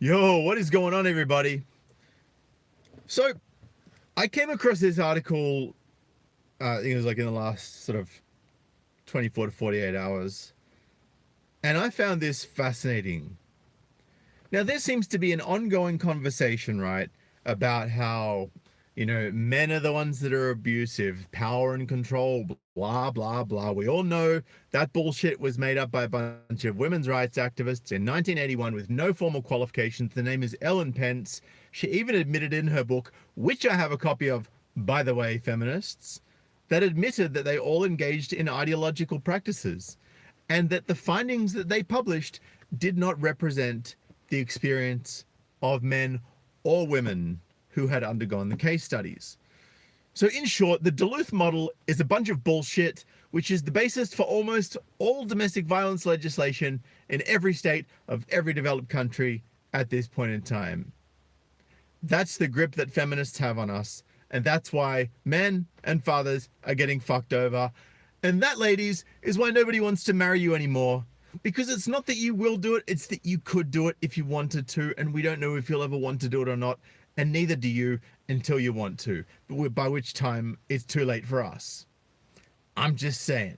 Yo, what is going on, everybody? So, I came across this article, I think it was like in the last sort of 24 to 48 hours, and I found this fascinating. Now, there seems to be an ongoing conversation, right, about how, men are the ones that are abusive, power and control, blah, blah, blah. We all know that bullshit was made up by a bunch of women's rights activists in 1981 with no formal qualifications. The name is Ellen Pence. She even admitted in her book, which I have a copy of, by the way, feminists, that admitted that they all engaged in ideological practices and that the findings that they published did not represent the experience of men or women who had undergone the case studies. So in short, the Duluth model is a bunch of bullshit, which is the basis for almost all domestic violence legislation in every state of every developed country at this point in time. That's the grip that feminists have on us, and that's why men and fathers are getting fucked over. And that, ladies, is why nobody wants to marry you anymore. Because it's not that you will do it, it's that you could do it if you wanted to, and we don't know if you'll ever want to do it or not, and neither do you until you want to, by which time it's too late for us. I'm just saying.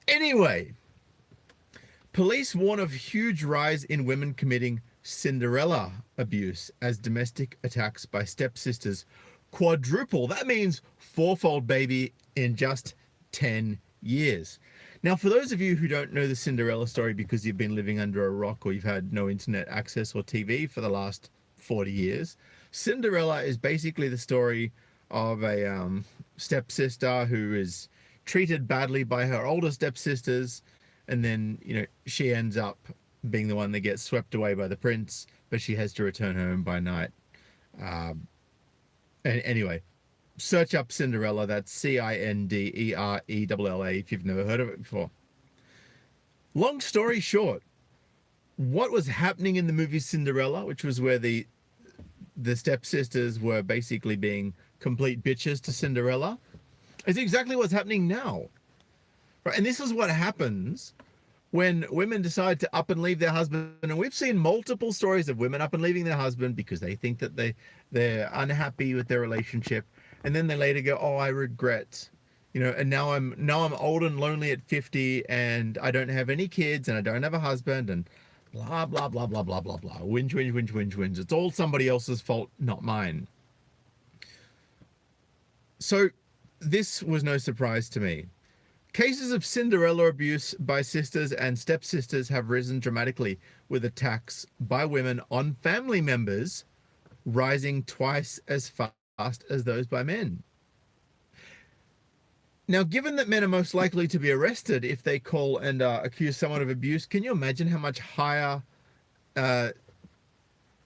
Anyway, police warn of huge rise in women committing Cinderella abuse as domestic attacks by stepsisters quadruple. That means fourfold, baby, in just 10 years. Now, for those of you who don't know the Cinderella story because you've been living under a rock or you've had no internet access or TV for the last 40 years, Cinderella is basically the story of a stepsister who is treated badly by her older stepsisters, and then, she ends up being the one that gets swept away by the prince, but she has to return home by night. And anyway, search up Cinderella. That's Cinderella if you've never heard of it before. Long story short, what was happening in the movie Cinderella, which was where the stepsisters were basically being complete bitches to Cinderella, is exactly what's happening now. Right? And this is what happens when women decide to up and leave their husband. And we've seen multiple stories of women up and leaving their husband because they think that they're unhappy with their relationship. And then they later go, oh, I regret, and now I'm old and lonely at 50 and I don't have any kids and I don't have a husband and blah, blah, blah, blah, blah, blah, blah. Whinge, whinge, whinge, whinge, whinge. It's all somebody else's fault, not mine. So this was no surprise to me. Cases of Cinderella abuse by sisters and stepsisters have risen dramatically, with attacks by women on family members rising twice as fast as those by men. Now, given that men are most likely to be arrested if they call and accuse someone of abuse, can you imagine how much higher the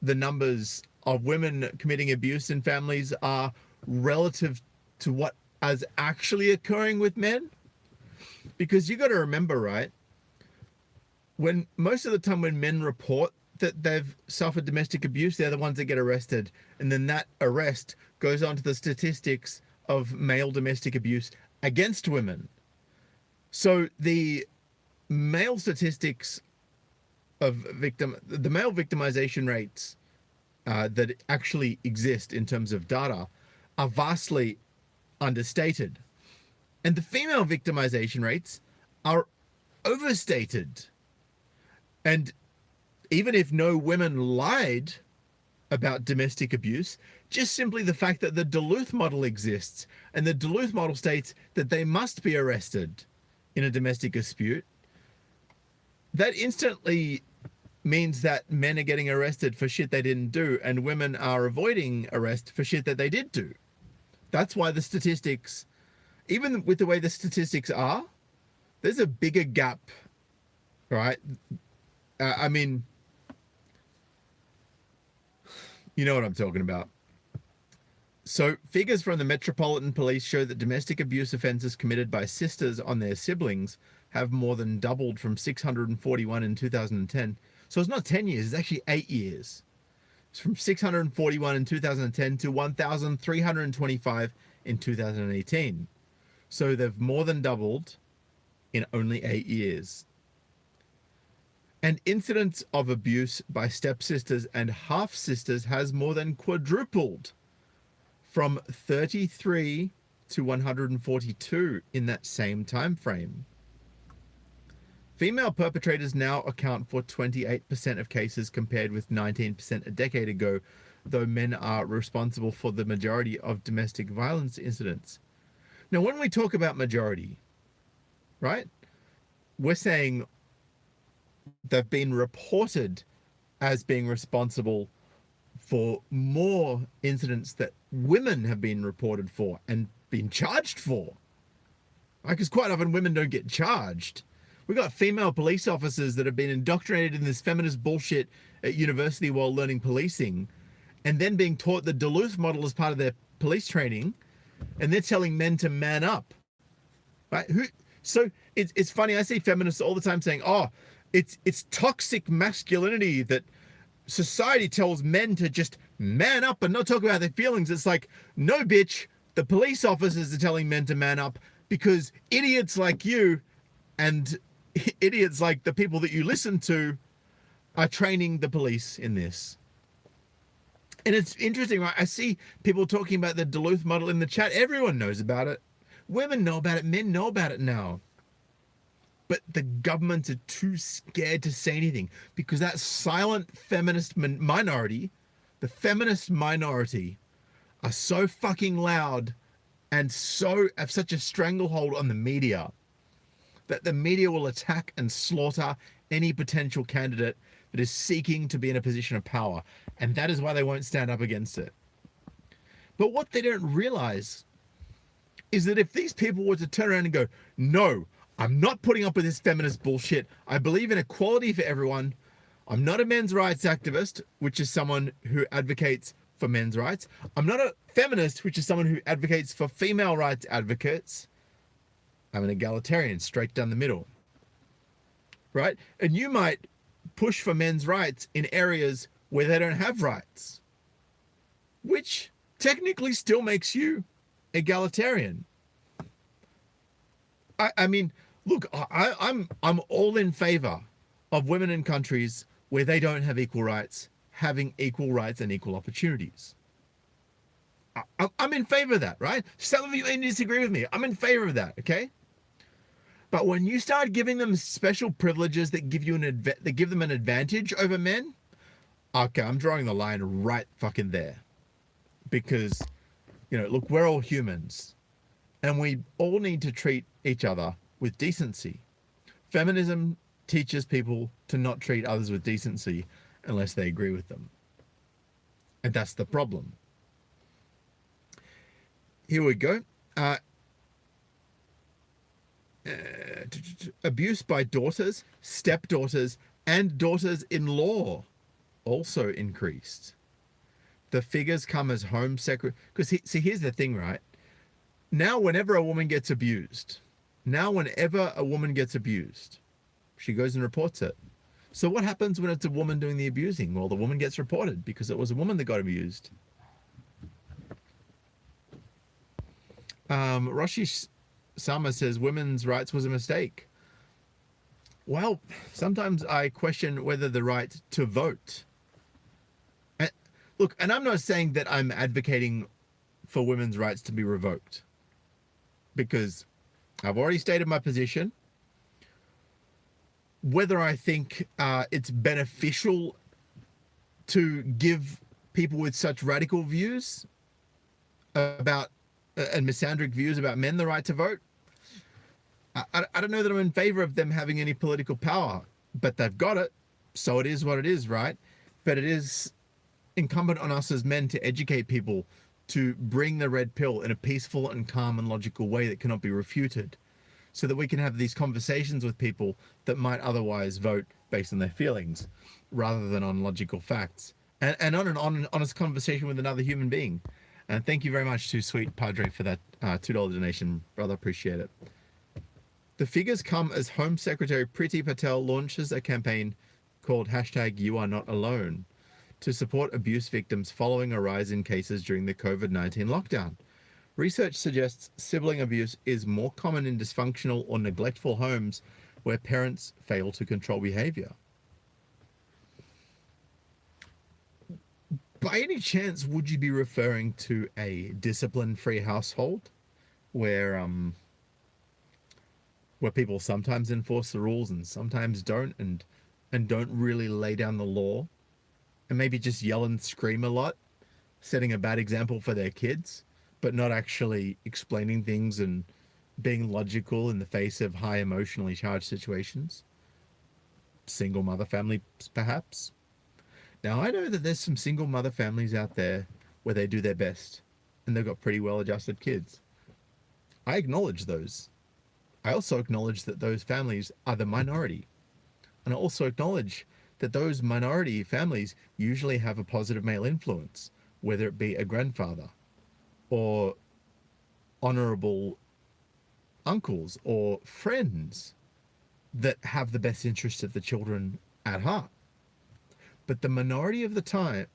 numbers of women committing abuse in families are relative to what is actually occurring with men? Because you got to remember, right, when most of the time when men report that they've suffered domestic abuse, they're the ones that get arrested. And then that arrest goes on to the statistics of male domestic abuse against women. So the male statistics of the male victimization rates that actually exist in terms of data are vastly understated. And the female victimization rates are overstated. And even if no women lied about domestic abuse, just simply the fact that the Duluth model exists, and the Duluth model states that they must be arrested in a domestic dispute, that instantly means that men are getting arrested for shit they didn't do, and women are avoiding arrest for shit that they did do. That's why the statistics, even with the way the statistics are, there's a bigger gap, right? I mean, you know what I'm talking about. So figures from the Metropolitan Police show that domestic abuse offenses committed by sisters on their siblings have more than doubled from 641 in 2010. So it's not 10 years, it's actually 8 years. It's from 641 in 2010 to 1,325 in 2018. So they've more than doubled in only 8 years. And incidents of abuse by stepsisters and half-sisters has more than quadrupled from 33 to 142 in that same time frame. Female perpetrators now account for 28% of cases compared with 19% a decade ago, though men are responsible for the majority of domestic violence incidents. Now, when we talk about majority, right, we're saying they've been reported as being responsible for more incidents that women have been reported for and been charged for. Because quite often women don't get charged. We've got female police officers that have been indoctrinated in this feminist bullshit at university while learning policing, and then being taught the Duluth model as part of their police training, and they're telling men to man up. Right? So it's funny, I see feminists all the time saying, oh, it's toxic masculinity that society tells men to just man up and not talk about their feelings. It's like, no, bitch, the police officers are telling men to man up because idiots like you and idiots like the people that you listen to are training the police in this. And it's interesting, right? I see people talking about the Duluth model in the chat. Everyone knows about it. Women know about it. Men know about it now. But the governments are too scared to say anything because that silent feminist minority, the feminist minority, are so fucking loud and so have such a stranglehold on the media that the media will attack and slaughter any potential candidate that is seeking to be in a position of power. And that is why they won't stand up against it. But what they don't realize is that if these people were to turn around and go, no, I'm not putting up with this feminist bullshit. I believe in equality for everyone. I'm not a men's rights activist, which is someone who advocates for men's rights. I'm not a feminist, which is someone who advocates for female rights advocates. I'm an egalitarian, straight down the middle. Right? And you might push for men's rights in areas where they don't have rights, which technically still makes you egalitarian. I mean, look, I'm all in favor of women in countries where they don't have equal rights having equal rights and equal opportunities. I'm in favor of that, right? Some of you may disagree with me. I'm in favor of that, okay? But when you start giving them special privileges that give you that give them an advantage over men, okay, I'm drawing the line right fucking there. Because, you know, look, we're all humans. And we all need to treat each other with decency. Feminism teaches people to not treat others with decency unless they agree with them. And that's the problem. Here we go. Abuse by daughters, stepdaughters, and daughters-in-law also increased. The figures come as home secretary. Because see, here's the thing, right? Now, whenever a woman gets abused, she goes and reports it. So what happens when it's a woman doing the abusing? Well, the woman gets reported because it was a woman that got abused. Roshi Sama says women's rights was a mistake. Well, sometimes I question whether the right to vote. Look, and I'm not saying that I'm advocating for women's rights to be revoked, because I've already stated my position. Whether I think it's beneficial to give people with such radical views about and misandric views about men the right to vote, I don't know that I'm in favor of them having any political power, but they've got it, so it is what it is, right? But it is incumbent on us as men to educate people to bring the red pill in a peaceful and calm and logical way that cannot be refuted, so that we can have these conversations with people that might otherwise vote based on their feelings rather than on logical facts, and on an honest conversation with another human being. And thank you very much to Sweet Padre for that $2 donation, brother. Appreciate it. The figures come as Home Secretary Priti Patel launches a campaign called #YouAreNotAlone to support abuse victims following a rise in cases during the COVID-19 lockdown. Research suggests sibling abuse is more common in dysfunctional or neglectful homes where parents fail to control behavior. By any chance, would you be referring to a discipline-free household where people sometimes enforce the rules and sometimes don't, and don't really lay down the law, and maybe just yell and scream a lot, setting a bad example for their kids, but not actually explaining things and being logical in the face of high emotionally charged situations? Single mother families, perhaps? Now, I know that there's some single mother families out there where they do their best and they've got pretty well adjusted kids. I acknowledge those. I also acknowledge that those families are the minority. And I also acknowledge that those minority families usually have a positive male influence, whether it be a grandfather or honorable uncles or friends that have the best interest of the children at heart. But the majority of the time,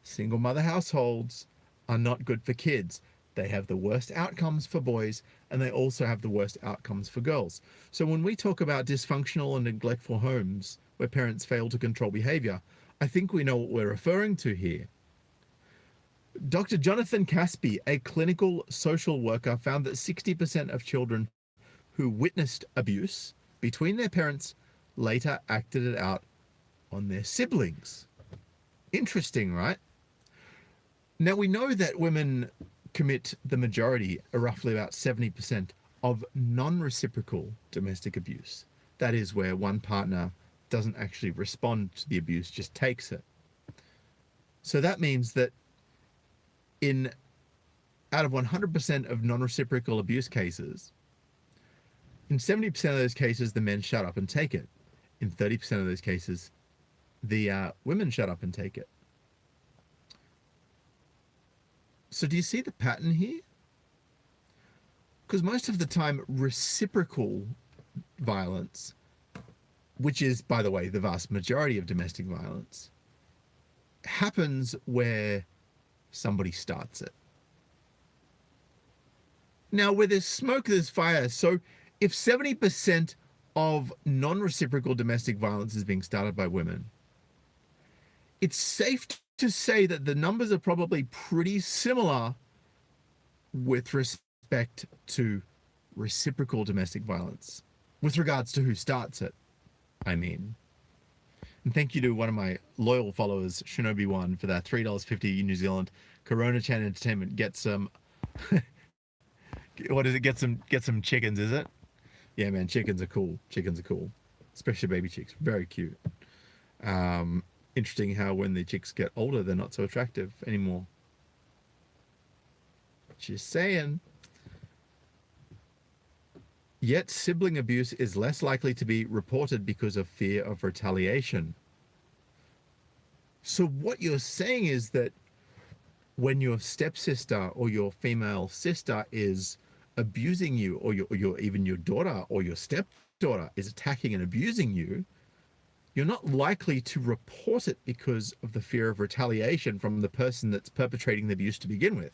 single mother households are not good for kids. They have the worst outcomes for boys, and they also have the worst outcomes for girls. So when we talk about dysfunctional and neglectful homes where parents fail to control behavior, I think we know what we're referring to here. Dr. Jonathan Caspi, a clinical social worker, found that 60% of children who witnessed abuse between their parents later acted it out on their siblings. Interesting, right? Now, we know that women commit the majority, roughly about 70%, of non-reciprocal domestic abuse. That is where one partner doesn't actually respond to the abuse, just takes it. So that means that out of 100% of non-reciprocal abuse cases, in 70% of those cases, the men shut up and take it. In 30% of those cases, the women shut up and take it. So do you see the pattern here? Because most of the time, reciprocal violence, which is, by the way, the vast majority of domestic violence, happens where somebody starts it. Now, where there's smoke, there's fire. So if 70% of non-reciprocal domestic violence is being started by women, it's safe to say that the numbers are probably pretty similar with respect to reciprocal domestic violence, with regards to who starts it, I mean. And thank you to one of my loyal followers, Shinobi1, for that $3.50 New Zealand. Corona Chan Entertainment, get some what is it? Get some chickens, is it? Yeah, man, chickens are cool. Chickens are cool. Especially baby chicks. Very cute. Interesting how when the chicks get older, they're not so attractive anymore. Just saying. Yet sibling abuse is less likely to be reported because of fear of retaliation. So what you're saying is that when your stepsister or your female sister is abusing you, or even your daughter or your stepdaughter is attacking and abusing you, you're not likely to report it because of the fear of retaliation from the person that's perpetrating the abuse to begin with.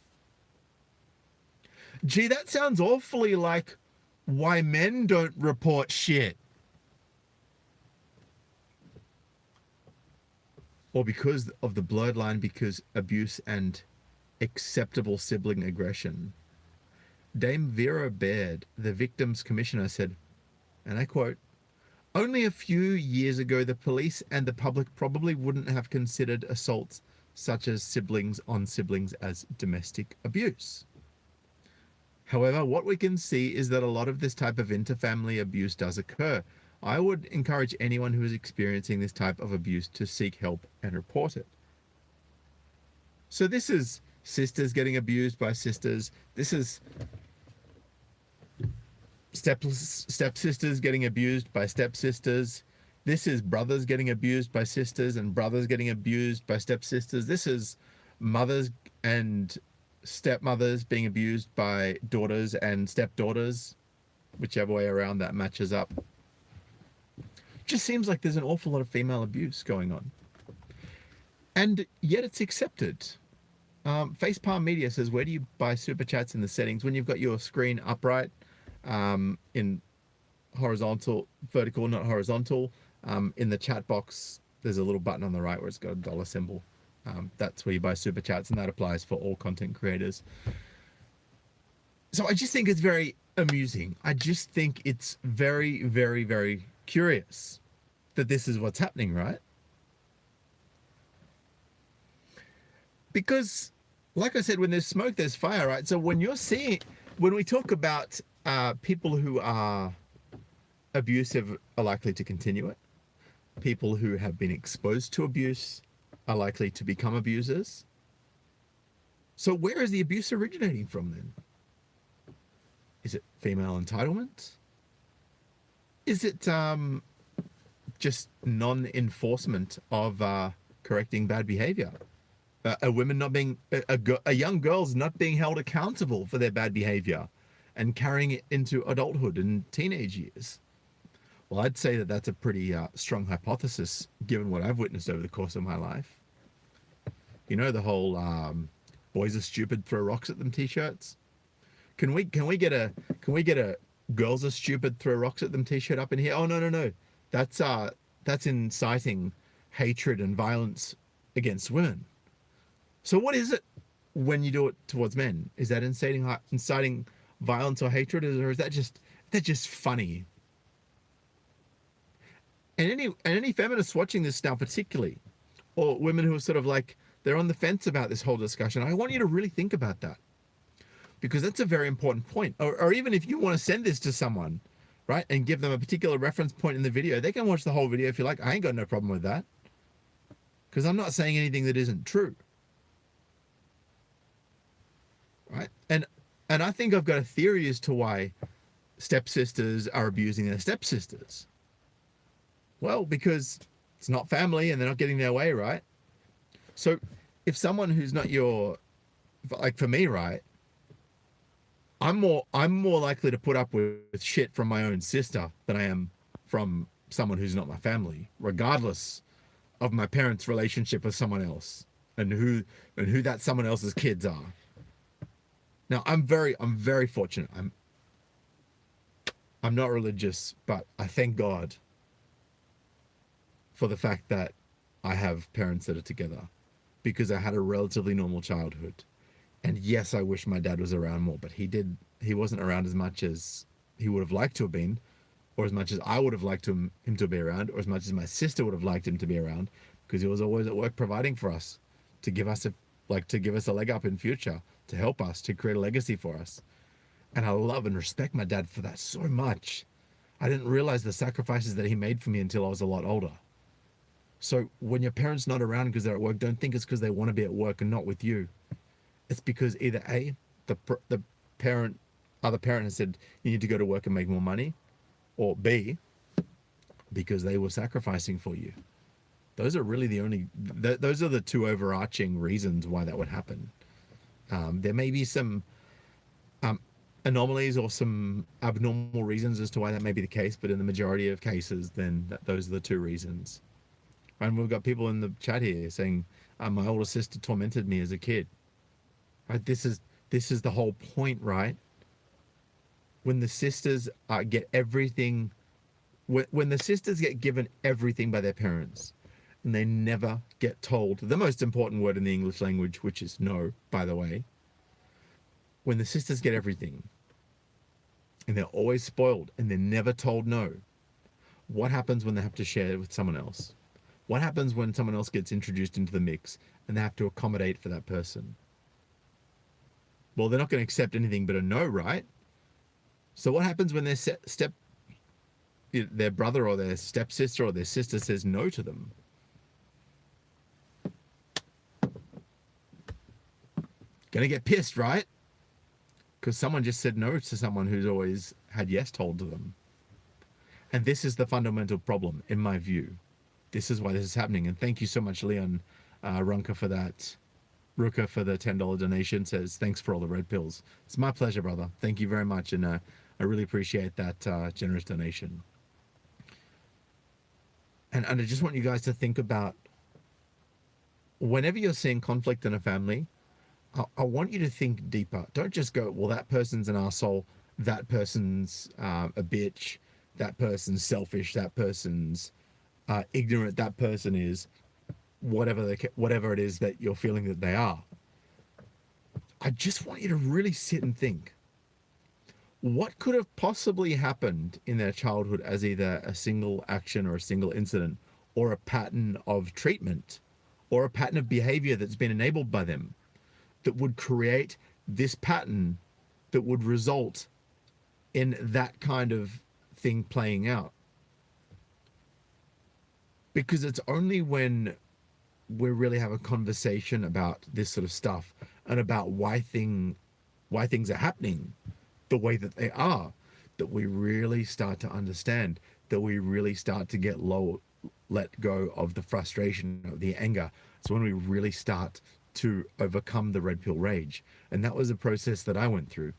Gee, that sounds awfully like why men don't report shit. Or because of the blurred line because abuse and acceptable sibling aggression. Dame Vera Baird, the victim's commissioner, said, and I quote, "Only a few years ago, the police and the public probably wouldn't have considered assaults such as siblings on siblings as domestic abuse. However, what we can see is that a lot of this type of interfamily abuse does occur. I would encourage anyone who is experiencing this type of abuse to seek help and report it." So this is sisters getting abused by sisters. This is stepsisters getting abused by stepsisters. This is brothers getting abused by sisters and brothers getting abused by stepsisters. This is mothers and stepmothers being abused by daughters and stepdaughters, whichever way around that matches up. Just seems like there's an awful lot of female abuse going on. And yet it's accepted. Facepalm Media says, where do you buy super chats in the settings? When you've got your screen upright, in horizontal, vertical, not horizontal, In the chat box, there's a little button on the right where it's got a dollar symbol. That's where you buy super chats, and that applies for all content creators. So I just think it's very amusing. I just think it's very, very, very curious that this is what's happening, right? Because, like I said, when there's smoke, there's fire, right? So when we talk about people who are abusive are likely to continue it. People who have been exposed to abuse are likely to become abusers. So where is the abuse originating from then? Is it female entitlement? Is it just non-enforcement of correcting bad behavior? A women not being, a young girls not being held accountable for their bad behavior and carrying it into adulthood and teenage years? Well, I'd say that that's a pretty strong hypothesis, given what I've witnessed over the course of my life. You know, the whole boys are stupid, throw rocks at them t-shirts. Can we get a girls are stupid, throw rocks at them t-shirt up in here? Oh no. That's inciting hatred and violence against women. So what is it when you do it towards men? Is that inciting violence or hatred, or is that just funny? And any feminists watching this now, particularly, or women who are sort of like, they're on the fence about this whole discussion, I want you to really think about that, because that's a very important point. Or even if you want to send this to someone, right, and give them a particular reference point in the video, they can watch the whole video if you like. I ain't got no problem with that, because I'm not saying anything that isn't true, right? And I think I've got a theory as to why stepsisters are abusing their stepsisters. Well, because it's not family and they're not getting their way, right? So if someone who's not like for me, right, I'm more likely to put up with shit from my own sister than I am from someone who's not my family, regardless of my parents' relationship with someone else and who that someone else's kids are. Now, I'm very fortunate. I'm not religious, but I thank God for the fact that I have parents that are together, because I had a relatively normal childhood. And yes, I wish my dad was around more, but he wasn't around as much as he would have liked to have been, or as much as I would have liked him to be around, or as much as my sister would have liked him to be around, because he was always at work providing for us, to give us a leg up in future, to help us, to create a legacy for us. And I love and respect my dad for that so much. I didn't realize the sacrifices that he made for me until I was a lot older. So when your parents not around because they're at work, don't think it's because they want to be at work and not with you. It's because either A, the other parent has said you need to go to work and make more money, or B, because they were sacrificing for you. Those are really those are the two overarching reasons why that would happen. There may be some anomalies or some abnormal reasons as to why that may be the case, but in the majority of cases, then those are the two reasons. And we've got people in the chat here saying, my older sister tormented me as a kid. Right? This is the whole point, right? When the sisters get everything, when the sisters get given everything by their parents, and they never get told the most important word in the English language, which is no, by the way. When the sisters get everything, and they're always spoiled, and they're never told no, what happens when they have to share it with someone else? What happens when someone else gets introduced into the mix and they have to accommodate for that person? Well, they're not going to accept anything but a no, right? So what happens when their brother or their stepsister or their sister says no to them? Gonna get pissed, right? Because someone just said no to someone who's always had yes told to them. And this is the fundamental problem, in my view. This is why this is happening. And thank you so much, Leon Runka, for that. Ruka for the $10 donation, says, thanks for all the red pills. It's my pleasure, brother. Thank you very much. And I really appreciate that generous donation. And I just want you guys to think about, whenever you're seeing conflict in a family, I want you to think deeper. Don't just go, well, that person's an asshole, that person's a bitch, that person's selfish, that person's ignorant that person is, whatever it is that you're feeling that they are. I just want you to really sit and think. What could have possibly happened in their childhood as either a single action or a single incident, or a pattern of treatment, or a pattern of behavior that's been enabled by them, that would create this pattern that would result in that kind of thing playing out? Because it's only when we really have a conversation about this sort of stuff and about why things are happening the way that they are, that we really start to understand, that we really start to let go of the frustration, of the anger. It's when we really start to overcome the red pill rage. And that was a process that I went through.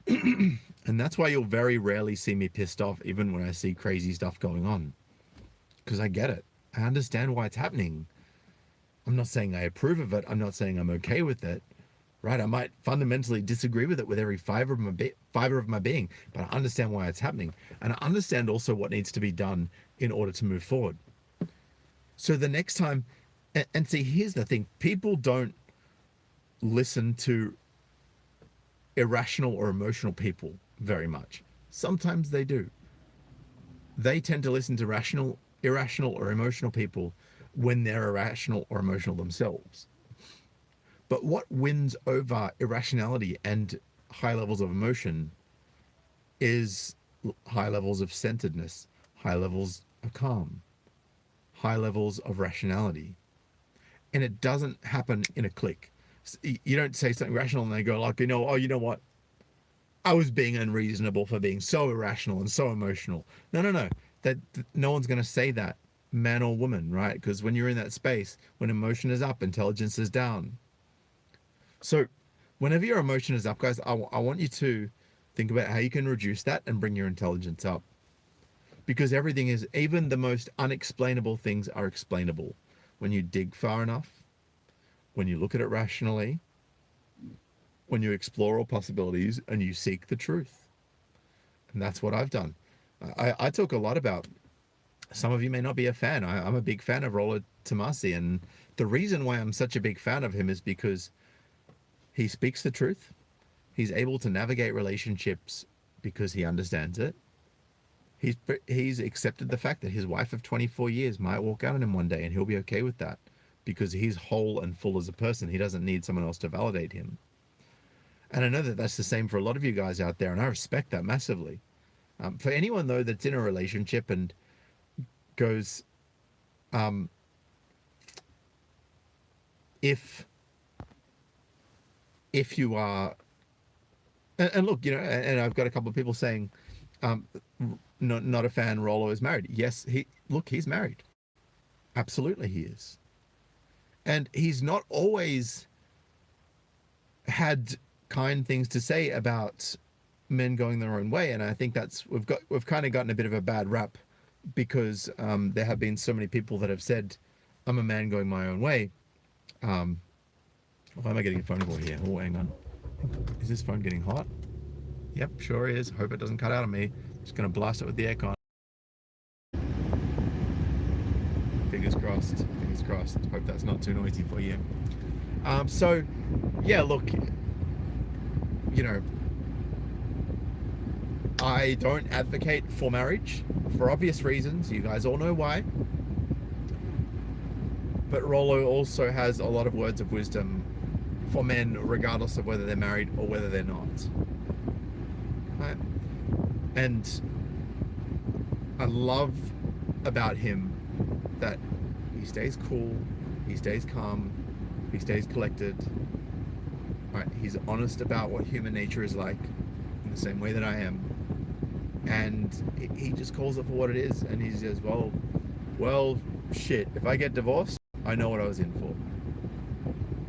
And that's why you'll very rarely see me pissed off, even when I see crazy stuff going on, because I get it. I understand why it's happening. I'm not saying I approve of it. I'm not saying I'm okay with it, right? I might fundamentally disagree with it with every fiber of my being, but I understand why it's happening. And I understand also what needs to be done in order to move forward. So the next time, and see, here's the thing, people don't listen to irrational or emotional people very much. Sometimes they do. They tend to listen to irrational or emotional people when they're irrational or emotional themselves. But what wins over irrationality and high levels of emotion is high levels of centeredness, high levels of calm, high levels of rationality. And it doesn't happen in a click. You don't say something rational and they go like, you know what? I was being unreasonable for being so irrational and so emotional. No. That no one's going to say that, man or woman, right? Because when you're in that space, when emotion is up, intelligence is down. So whenever your emotion is up, guys, I want you to think about how you can reduce that and bring your intelligence up. Because everything is, even the most unexplainable things are explainable when you dig far enough, when you look at it rationally, when you explore all possibilities and you seek the truth. And that's what I've done. I talk a lot about, some of you may not be a fan. I'm a big fan of Rollo Tomasi, and the reason why I'm such a big fan of him is because he speaks the truth. He's able to navigate relationships because he understands it. He's accepted the fact that his wife of 24 years might walk out on him one day, and he'll be okay with that because he's whole and full as a person. He doesn't need someone else to validate him. And I know that that's the same for a lot of you guys out there, and I respect that massively. For anyone, though, that's in a relationship and goes, if you are, and look, and I've got a couple of people saying, not a fan, Rollo is married. Yes, he's married. Absolutely he is. And he's not always had kind things to say about men going their own way. And I think we've kind of gotten a bit of a bad rap because there have been so many people that have said, I'm a man going my own way. Why am I getting a phone call here? Oh, hang on. Is this phone getting hot? Yep, sure is. Hope it doesn't cut out on me. Just going to blast it with the aircon. Fingers crossed. Fingers crossed. Hope that's not too noisy for you. So, yeah, look, I don't advocate for marriage for obvious reasons. You guys all know why. But Rollo also has a lot of words of wisdom for men, regardless of whether they're married or whether they're not. Right? And I love about him that he stays cool, he stays calm, he stays collected. Right? He's honest about what human nature is like, in the same way that I am. And he just calls it for what it is, and he says, well, shit, if I get divorced, I know what I was in for.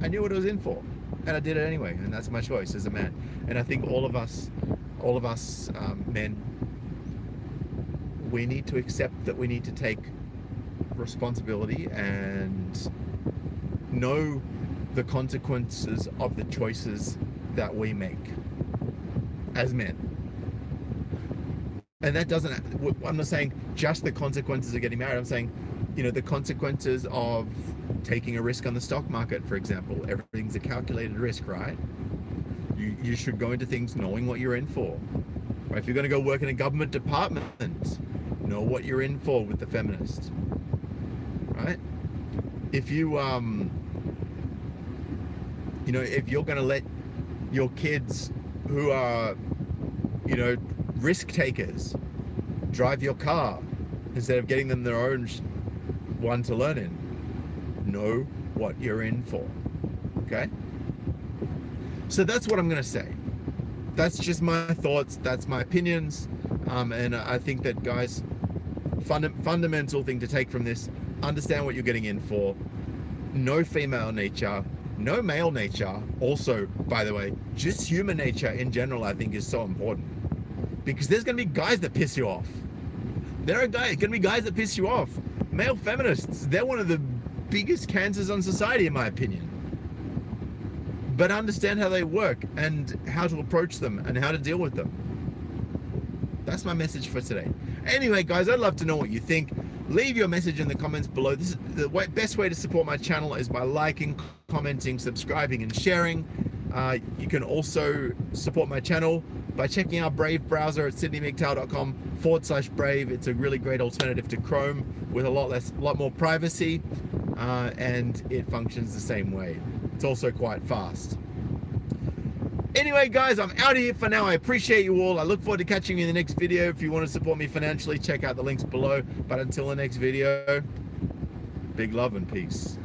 I knew what I was in for, and I did it anyway, and that's my choice as a man. And I think all of us men, we need to accept that we need to take responsibility and know the consequences of the choices that we make as men. And that doesn't, I'm not saying just the consequences of getting married. I'm saying the consequences of taking a risk on the stock market, for example. Everything's a calculated risk, right? You should go into things knowing what you're in for. Right? If you're going to go work in a government department, know what you're in for with the feminist. Right? If you if you're going to let your kids who are risk takers drive your car instead of getting them their own one to learn in, know what you're in for. Okay? So that's what I'm going to say. That's just my thoughts. That's my opinions. And I think that, guys, fundamental thing to take from this, understand what you're getting in for. No female nature, no male nature. Also, by the way, just human nature in general, I think, is so important. Because there's going to be guys that piss you off. There are going to be guys that piss you off. Male feminists, they're one of the biggest cancers on society, in my opinion. But understand how they work and how to approach them and how to deal with them. That's my message for today. Anyway, guys, I'd love to know what you think. Leave your message in the comments below. This is the best way to support my channel is by liking, commenting, subscribing, and sharing. You can also support my channel by checking out Brave browser at sydneymctail.com/Brave. It's a really great alternative to Chrome with a lot more privacy, and it functions the same way. It's also quite fast. Anyway, guys, I'm out of here for now. I appreciate you all. I look forward to catching you in the next video. If you want to support me financially, check out the links below. But until the next video, big love and peace.